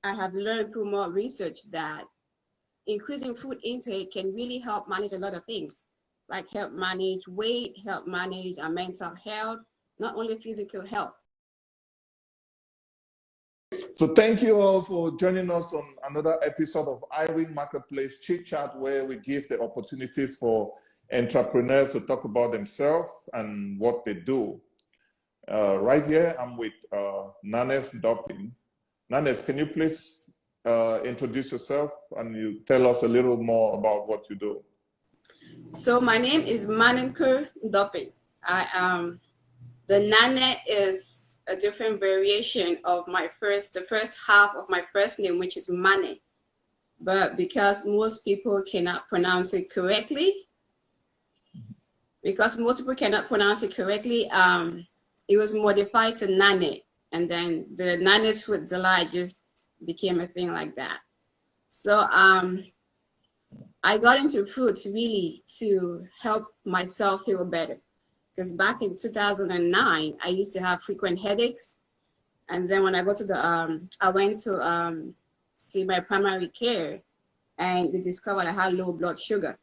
I have learned through more research that increasing food intake can really help manage a lot of things, like help manage weight, help manage our mental health, not only physical health. So thank you all for joining us on another episode of Iwing Marketplace Chit Chat, where we give the opportunities for entrepreneurs to talk about themselves and what they do. Right here, I'm with Manekeu Ndoping. Nannez, can you please introduce yourself and you tell us a little more about what you do? So my name is Manekeu Ndoping. The Nannez is a different variation of the first half of my first name, which is Mane. But because most people cannot pronounce it correctly, it was modified to Nannez. And then the Nannez FruitDlight just became a thing like that. So I got into fruits really to help myself feel better. Because back in 2009, I used to have frequent headaches. And then when I went to see my primary care, and they discovered I had low blood sugar.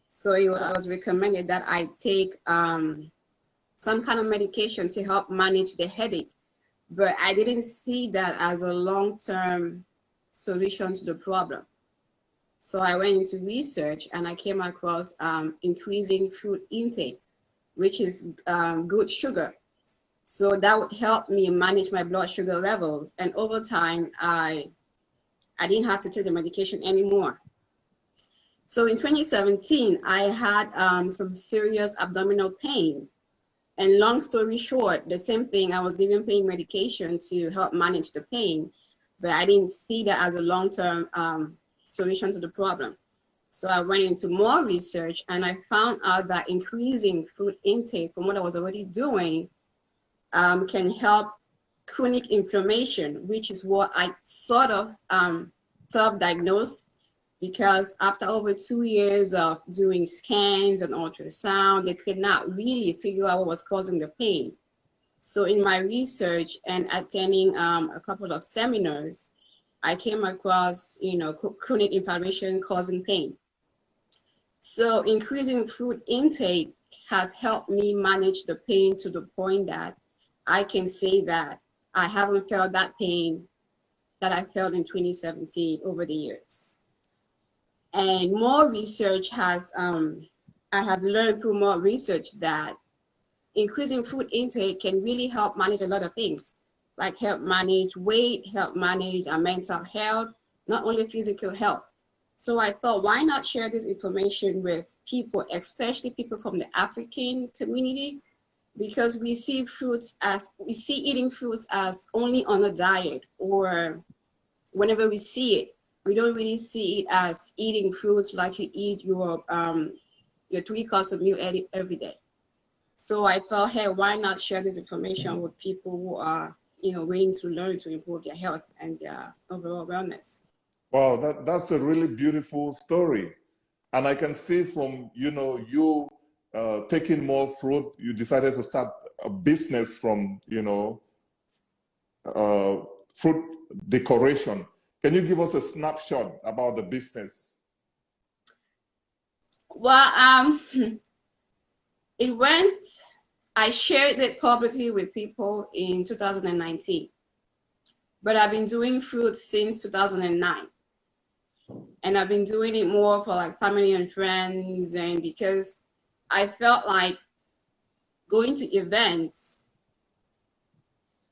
So it was recommended that I take some kind of medication to help manage the headache. But I didn't see that as a long-term solution to the problem. So I went into research and I came across increasing fruit intake, which is good sugar. So that would help me manage my blood sugar levels. And over time, I didn't have to take the medication anymore. So in 2017, I had some serious abdominal pain. And long story short, the same thing, I was given pain medication to help manage the pain, but I didn't see that as a long-term solution to the problem. So I went into more research and I found out that increasing fruit intake from what I was already doing can help chronic inflammation, which is what I sort of self-diagnosed, because after over 2 years of doing scans and ultrasound, they could not really figure out what was causing the pain. So in my research and attending a couple of seminars, I came across, chronic inflammation causing pain. So increasing fruit intake has helped me manage the pain to the point that I can say that I haven't felt that pain that I felt in 2017 over the years. And more research has, I have learned through more research that increasing food intake can really help manage a lot of things, like help manage weight, help manage our mental health, not only physical health. So I thought, why not share this information with people, especially people from the African community, because we see eating fruits as only on a diet, or whenever we see it, we don't really see it as eating fruits like you eat your 3 course of meal every day. So I felt, hey, why not share this information with people who are, willing to learn to improve their health and their overall wellness. Wow, that's a really beautiful story. And I can see from, you taking more fruit, you decided to start a business from, fruit decoration. Can you give us a snapshot about the business? Well, I shared it publicly with people in 2019, but I've been doing fruit since 2009. And I've been doing it more for like family and friends, and because I felt like going to events,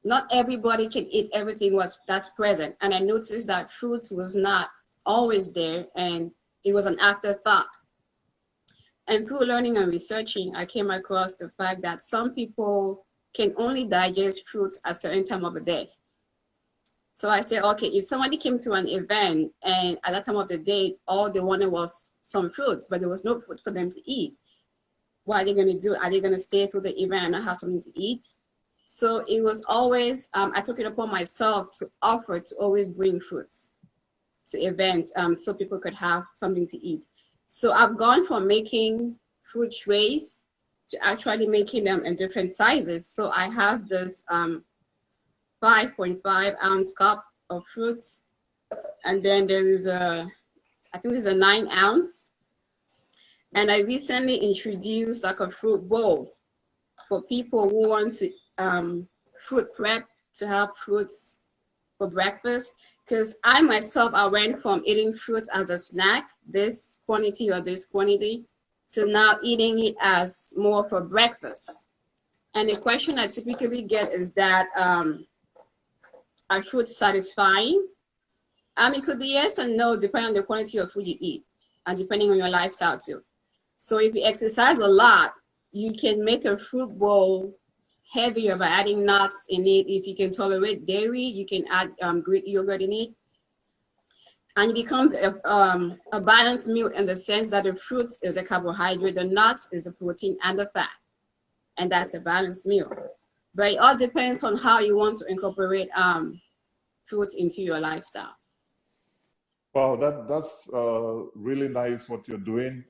not everybody can eat everything that's present. And I noticed that fruits was not always there, and it was an afterthought. And through learning and researching, I came across the fact that some people can only digest fruits at a certain time of the day. So I said, okay, if somebody came to an event and at that time of the day, all they wanted was some fruits, but there was no food for them to eat, what are they going to do? Are they going to stay through the event and not have something to eat? So it was always, I took it upon myself to offer to always bring fruits to events so people could have something to eat. So I've gone from making fruit trays to actually making them in different sizes. So I have this 5.5 ounce cup of fruits. And then there is I think it's a 9 ounce. And I recently introduced like a fruit bowl for people who want to fruit prep, to have fruits for breakfast. Because I myself, I went from eating fruits as a snack, this quantity or this quantity, to now eating it as more for breakfast. And the question I typically get is that, are fruits satisfying? It could be yes and no, depending on the quantity of food you eat and depending on your lifestyle too. So if you exercise a lot, you can make a fruit bowl heavier by adding nuts in it. If you can tolerate dairy, you can add Greek yogurt in it. And it becomes a balanced meal in the sense that the fruits is a carbohydrate, the nuts is the protein and the fat. And that's a balanced meal. But it all depends on how you want to incorporate fruits into your lifestyle. Wow, that's really nice what you're doing.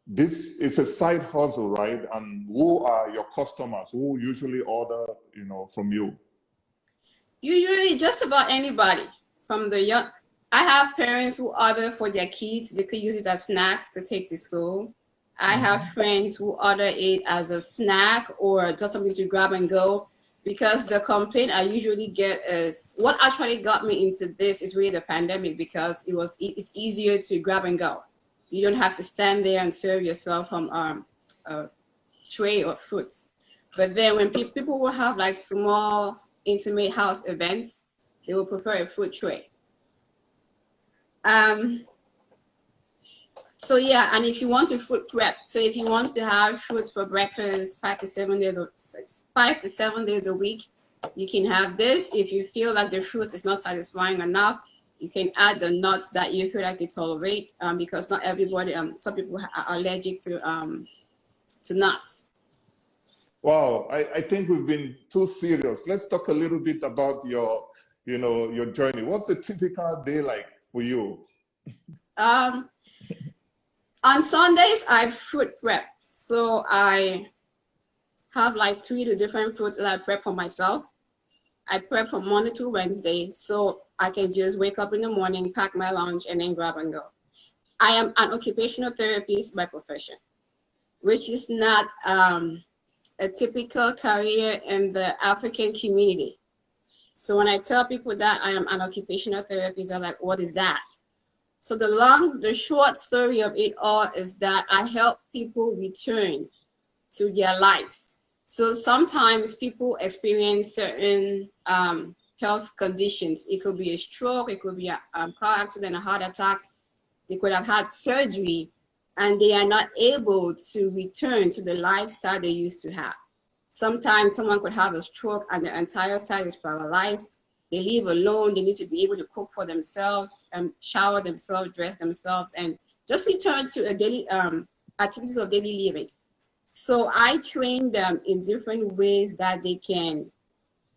This is a side hustle, right? And who are your customers? Who usually order, from you? Usually just about anybody from the young. I have parents who order for their kids. They could use it as snacks to take to school. I have friends who order it as a snack or just something to grab and go. Because the complaint I usually get is, what actually got me into this is really the pandemic, because it's easier to grab and go. You don't have to stand there and serve yourself from a tray of fruits. But then when people will have like small, intimate house events, they will prefer a fruit tray. So yeah, and if you want to fruit prep, so if you want to have fruits for breakfast 5 to 7 days a week, you can have this. If you feel like the fruits is not satisfying enough, you can add the nuts that you feel like you tolerate, because not everybody, some people are allergic to nuts. Wow, I think we've been too serious. Let's talk a little bit about your journey. What's a typical day like for you? On Sundays, I fruit prep. So I have like 3 different fruits that I prep for myself. I prep from Monday to Wednesday, so I can just wake up in the morning, pack my lunch, and then grab and go. I am an occupational therapist by profession, which is not a typical career in the African community. So when I tell people that I am an occupational therapist, they're like, what is that? So the short story of it all is that I help people return to their lives. So sometimes people experience certain health conditions. It could be a stroke, it could be a car accident, a heart attack. They could have had surgery, and they are not able to return to the lifestyle they used to have. Sometimes someone could have a stroke and the entire side is paralyzed. They live alone. They need to be able to cook for themselves, shower themselves, dress themselves, and just return to a daily activities of daily living. So I train them in different ways that they can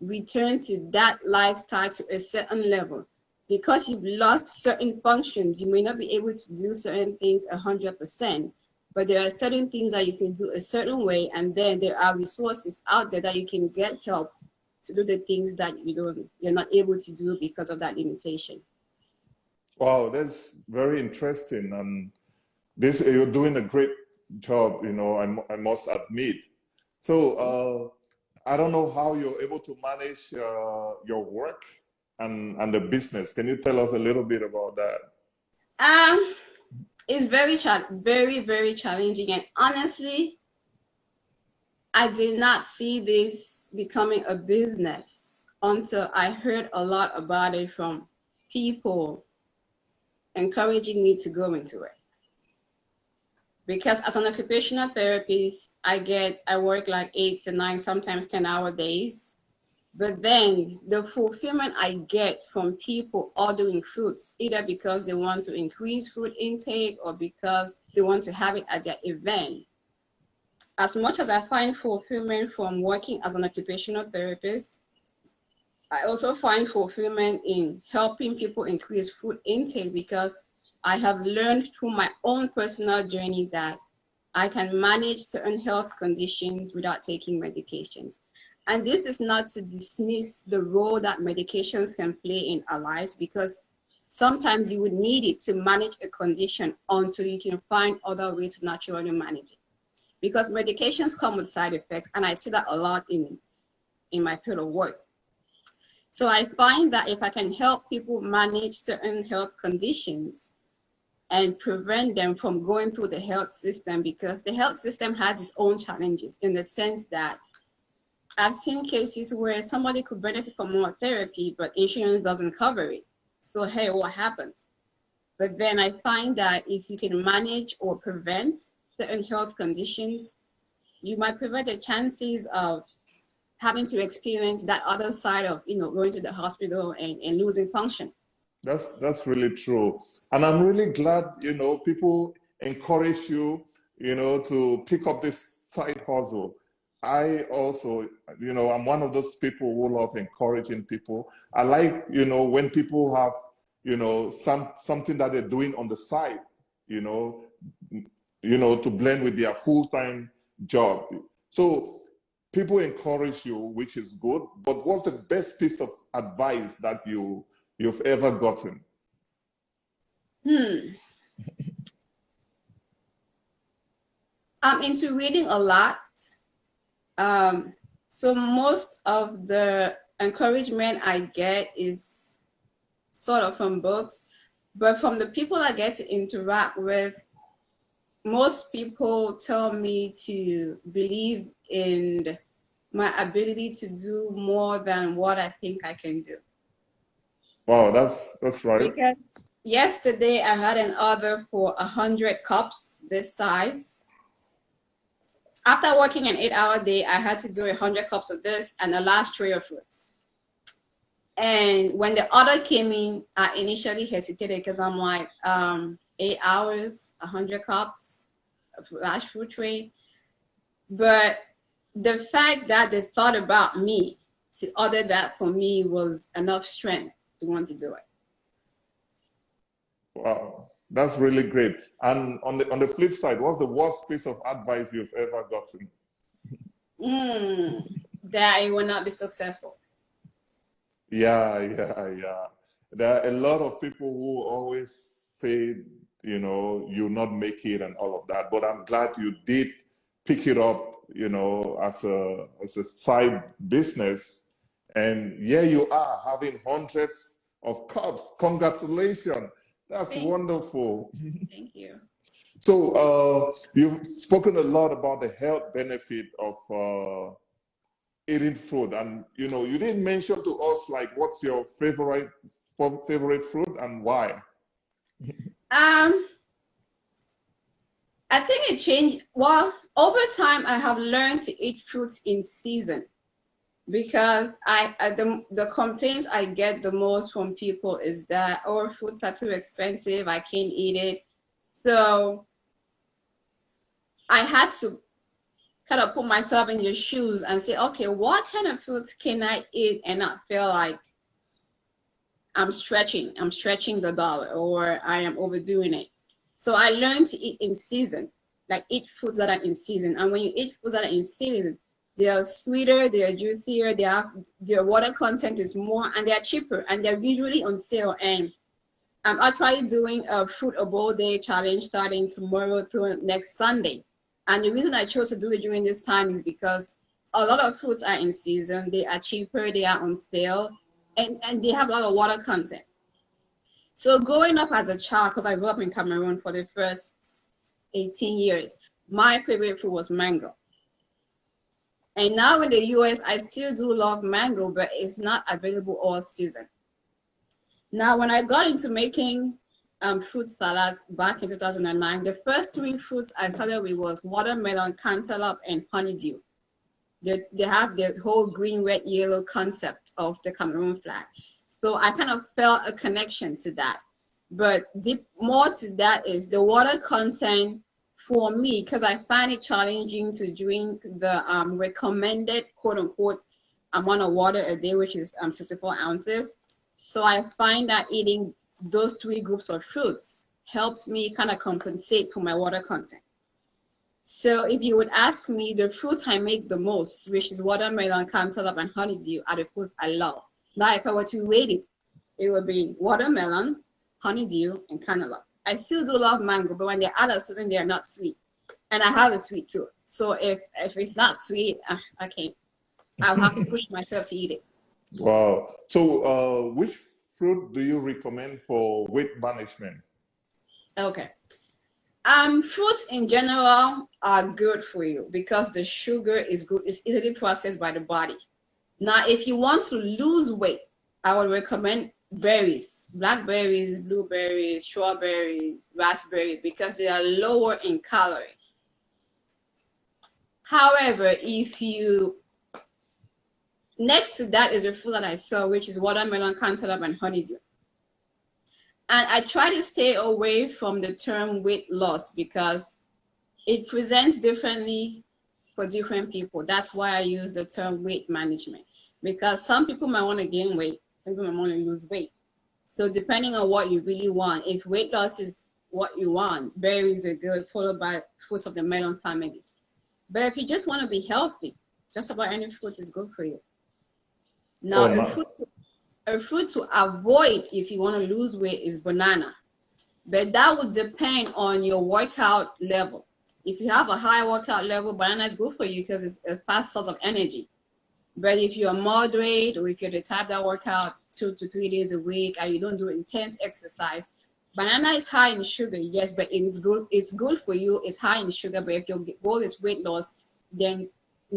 return to that lifestyle to a certain level. Because you've lost certain functions, you may not be able to do certain things 100%, but there are certain things that you can do a certain way, and then there are resources out there that you can get help to do the things that you're not able to do because of that limitation. Wow, that's very interesting, and you're doing a great job. I must admit. So I don't know how you're able to manage your work and the business. Can you tell us a little bit about that? It's very, very challenging, and honestly, I did not see this becoming a business until I heard a lot about it from people encouraging me to go into it. Because as an occupational therapist, I work like 8 to 9, sometimes 10-hour days. But then the fulfillment I get from people ordering fruits, either because they want to increase fruit intake or because they want to have it at their event. As much as I find fulfillment from working as an occupational therapist, I also find fulfillment in helping people increase food intake, because I have learned through my own personal journey that I can manage certain health conditions without taking medications. And this is not to dismiss the role that medications can play in our lives, because sometimes you would need it to manage a condition until you can find other ways to naturally manage it. Because medications come with side effects, and I see that a lot in my field of work. So I find that if I can help people manage certain health conditions and prevent them from going through the health system, because the health system has its own challenges, in the sense that I've seen cases where somebody could benefit from more therapy, but insurance doesn't cover it. So, hey, what happens? But then I find that if you can manage or prevent certain health conditions, you might prevent the chances of having to experience that other side of, going to the hospital and losing function. That's really true. And I'm really glad, people encourage you, to pick up this side hustle. I also, I'm one of those people who love encouraging people. I like, when people have, something that they're doing on the side, to blend with their full-time job. So people encourage you, which is good. But what's the best piece of advice that you've ever gotten? I'm into reading a lot. So most of the encouragement I get is sort of from books, but from the people I get to interact with, most people tell me to believe in my ability to do more than what I think I can do. Wow, that's right. Because yesterday I had an order for 100 cups this size. After working an 8-hour day, I had to do 100 cups of this and a large tray of fruits. And when the order came in, I initially hesitated because I'm like, 8 hours, 100 cups, a large fruit tray. But the fact that they thought about me to order that for me was enough strength to want to do it. Wow, that's really great. And on the flip side, what's the worst piece of advice you've ever gotten? That I will not be successful. Yeah. There are a lot of people who always say, you'll not make it and all of that. But I'm glad you did pick it up, as a side business. And here you are having hundreds of cups. Congratulations. That's wonderful. Thank you. So you've spoken a lot about the health benefit of eating fruit, and you didn't mention to us like what's your favorite fruit and why. I think it changed. Well, over time I have learned to eat fruits in season, because the complaints I get the most from people is that, oh, fruits are too expensive, I can't eat it. So I had to kind of put myself in your shoes and say, okay, what kind of fruits can I eat and not feel like I'm stretching the dollar or I am overdoing it. So I learned to eat in season, like eat foods that are in season. And when you eat foods that are in season, they are sweeter, they are juicier, their water content is more, and they are cheaper, and they're usually on sale. And I'm actually doing a fruit a bowl day challenge starting tomorrow through next Sunday. And the reason I chose to do it during this time is because a lot of fruits are in season, they are cheaper, they are on sale, and they have a lot of water content. So growing up as a child, because I grew up in Cameroon for the first 18 years, my favorite fruit was mango. And now in the US, I still do love mango, but it's not available all season. Now, when I got into making fruit salads back in 2009, the first 3 fruits I started with was watermelon, cantaloupe, and honeydew. They have the whole green, red, yellow concept of the Cameroon flag. So I kind of felt a connection to that. But more to that is the water content for me, because I find it challenging to drink the recommended quote unquote amount of water a day, which is 64 ounces. So I find that eating those 3 groups of fruits helps me kind of compensate for my water content. So if you would ask me, the fruits I make the most, which is watermelon, cantaloupe, and honeydew, are the fruits I love. Now, if I were to rate it, it would be watermelon, honeydew, and cantaloupe. I still do love mango, but when they're out of season, they are not sweet. And I have a sweet tooth. So if it's not sweet, I can't. I'll have to push myself to eat it. Wow. So which fruit do you recommend for weight management? Okay. Fruits in general are good for you because the sugar is good. It's easily processed by the body. Now, if you want to lose weight, I would recommend berries, blackberries, blueberries, strawberries, raspberries, because they are lower in calorie. However, next to that is a fruit that I saw, which is watermelon, cantaloupe, and honeydew. And I try to stay away from the term weight loss because it presents differently for different people. That's why I use the term weight management, because some people might want to gain weight, some people might want to lose weight. So depending on what you really want, if weight loss is what you want, berries are good, followed by fruits of the melon family. But if you just want to be healthy, just about any fruit is good for you. Now, a fruit to avoid if you want to lose weight is banana. But that would depend on your workout level. If you have a high workout level, banana is good for you because it's a fast source of energy. But if you're moderate, or if you're the type that work out 2 to 3 days a week and you don't do intense exercise, banana is high in sugar, yes, but it is good. It's good for you. It's high in sugar, but if your goal is weight loss, then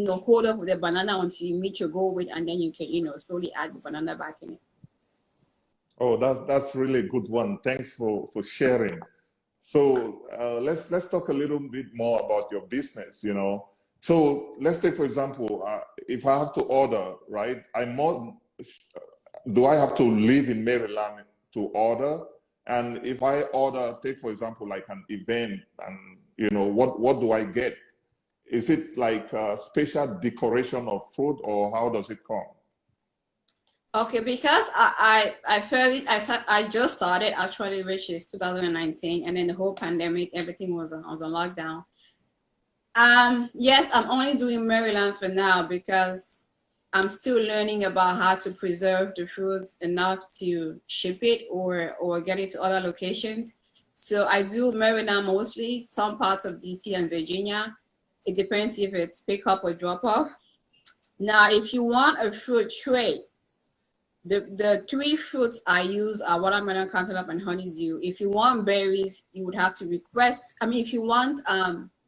hold up with the banana until you meet your goal weight, and then you can slowly add the banana back in it. Oh, that's really a good one. Thanks for sharing. So let's talk a little bit more about your business. So let's take, for example, if I have to order, right? Do I have to live in Maryland to order? And if I order, take for example, like an event, and what do I get? Is it like a special decoration of food, or how does it come? Okay, because I just started actually, which is 2019, and then the whole pandemic, everything was on lockdown. Yes, I'm only doing Maryland for now because I'm still learning about how to preserve the fruits enough to ship it or get it to other locations. So I do Maryland mostly, some parts of DC and Virginia. It depends if it's pick up or drop off. Now, if you want a fruit tray, the 3 fruits I use are watermelon, cantaloupe, and honeydew. If you want berries, you would have to request. If you want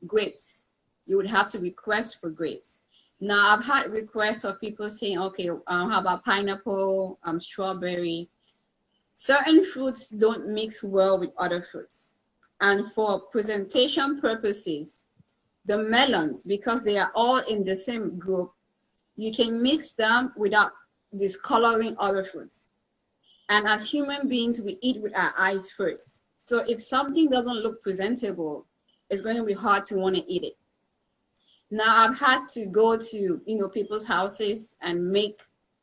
grapes, you would have to request for grapes. Now, I've had requests of people saying, okay, how about pineapple, strawberry? Certain fruits don't mix well with other fruits. And for presentation purposes, the melons, because they are all in the same group, you can mix them without discoloring other fruits. And as human beings, we eat with our eyes first. So if something doesn't look presentable, it's going to be hard to want to eat it. Now, I've had to go to people's houses and make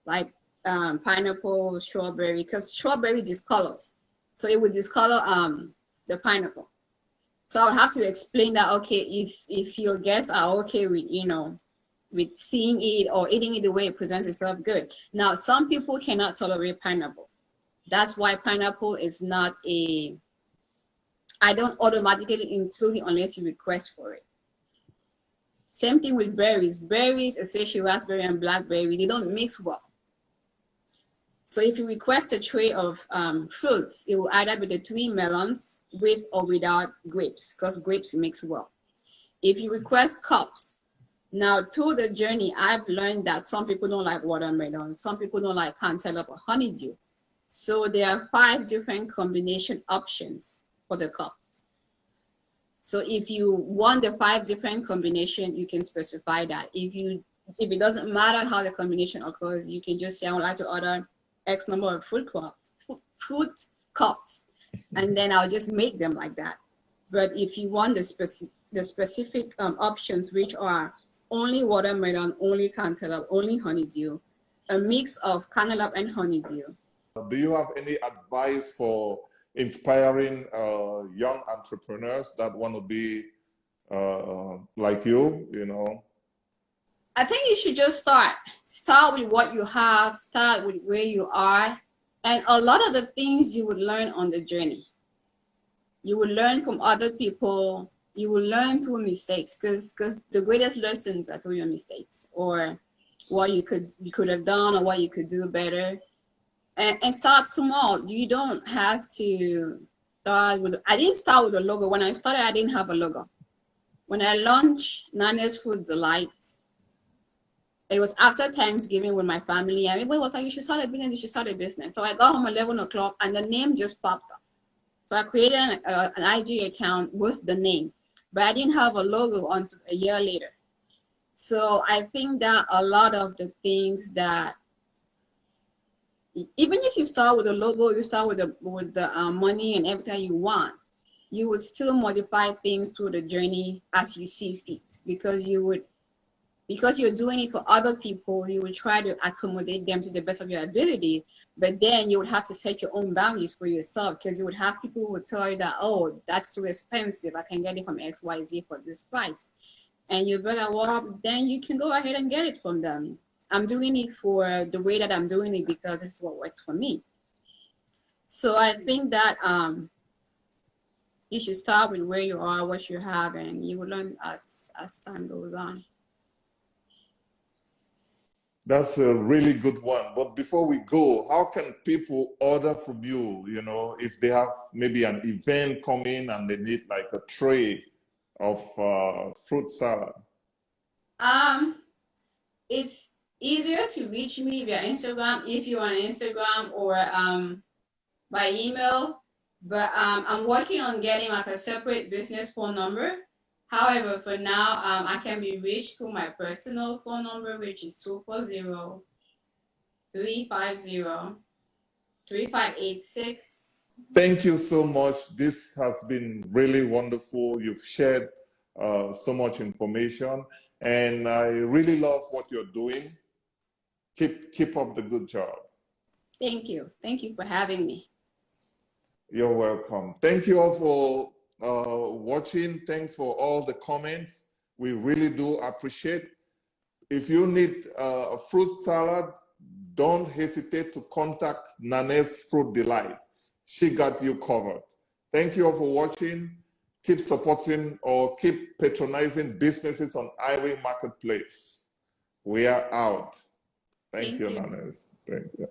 like pineapple, strawberry, because strawberry discolors. So it would discolor the pineapple. So I would have to explain that, okay, if your guests are okay with with seeing it or eating it the way it presents itself, good. Now, some people cannot tolerate pineapple. That's why pineapple is not I don't automatically include it unless you request for it. Same thing with berries. Berries, especially raspberry and blackberry, they don't mix well. So if you request a tray of fruits, it will either be the 3 melons with or without grapes, because grapes mix well. If you request cups, now through the journey, I've learned that some people don't like watermelon, some people don't like cantaloupe or honeydew. So there are 5 different combination options for the cups. So if you want the 5 different combination, you can specify that. If it doesn't matter how the combination occurs, you can just say, I would like to order X number of fruit cups, and then I'll just make them like that. But if you want the specific options, which are only watermelon, only cantaloupe, only honeydew, a mix of cantaloupe and honeydew. Do you have any advice for inspiring young entrepreneurs that want to be like you know? I think you should just start with what you have, start with where you are, and a lot of the things you would learn on the journey. You will learn from other people. You will learn through mistakes, because the greatest lessons are through your mistakes, or what you could have done, or what you could do better. And start small. You don't have to start with. I didn't start with a logo. When I started, I didn't have a logo. When I launched Nannez FruitDlight, it was after Thanksgiving with my family, and everybody was like, "You should start a business. You should start a business." So I got home 11 o'clock, and the name just popped up. So I created an IG account with the name, but I didn't have a logo until a year later. So I think that a lot of the things that, even if you start with a logo, you start with the money and everything you want, you would still modify things through the journey as you see fit, because you're doing it for other people, you would try to accommodate them to the best of your ability, but then you would have to set your own boundaries for yourself, because you would have people who would tell you that, oh, that's too expensive, I can get it from XYZ for this price. And you better, well, then you can go ahead and get it from them. I'm doing it for the way that I'm doing it because this is what works for me. So I think that you should start with where you are, what you have, and you will learn as time goes on. That's a really good one. But before we go, how can people order from you, if they have maybe an event coming and they need like a tray of fruit salad? It's easier to reach me via Instagram if you're on Instagram, or by email. But I'm working on getting like a separate business phone number. However, for now, I can be reached through my personal phone number, which is 240-350-3586. Thank you so much. This has been really wonderful. You've shared so much information, and I really love what you're doing. Keep up the good job. Thank you. Thank you for having me. You're welcome. Thank you all for watching. Thanks for all the comments. We really do appreciate. If you need a fruit salad, don't hesitate to contact Nannez FruitDlight. She got you covered. Thank you all for watching. Keep supporting or keep patronizing businesses on Iwing Marketplace. We are out. Thank you, Nannez. Thank you.